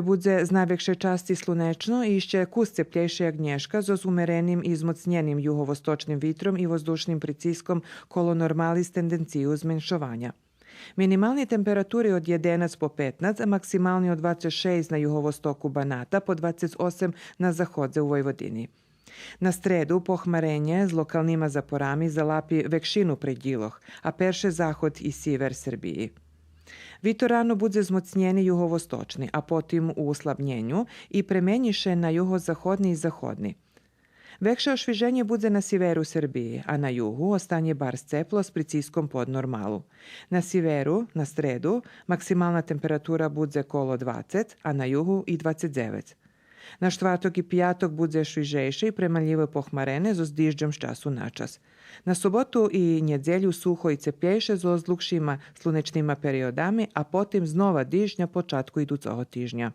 Bude z najväkšej časti slunečno i ще kus теплейшая Agnieszka zo umerenim i zmocnjenim juhovostočnim vitrom i vozdušnim priciskom kolo normali s tendenciju zmenšovanja. Minimalni temperaturi od 11 po 15, a maksimalni od 26 na juhovostoku Banata po 28 na zahodze u Vojvodini. Na stredu pohmarenje z lokalnima zaporami zalapi vekšinu predjiloh, a perše zahod i siver Srbiji. Vitor rano bude zmocnjeni juhovostočni, a potim u uslabnjenju i premenjiše na juhozahodni i zahodni. Vekše ošviženje bude na siveru Srbiji, a na juhu ostanje bar sceplo s priciskom pod normalu. Na siveru, na stredu, maksimalna temperatura bude kolo 20, a na juhu i 29. Na štvrtok i pijatok bude švižejše i premaljivo pohmarene zo zdižđom s času na čas. Na sobotu i njedzelju suho i cepljejše zo s dlugšima slunečnima periodami, a potim znova dižnja počatku idućeg tižnja.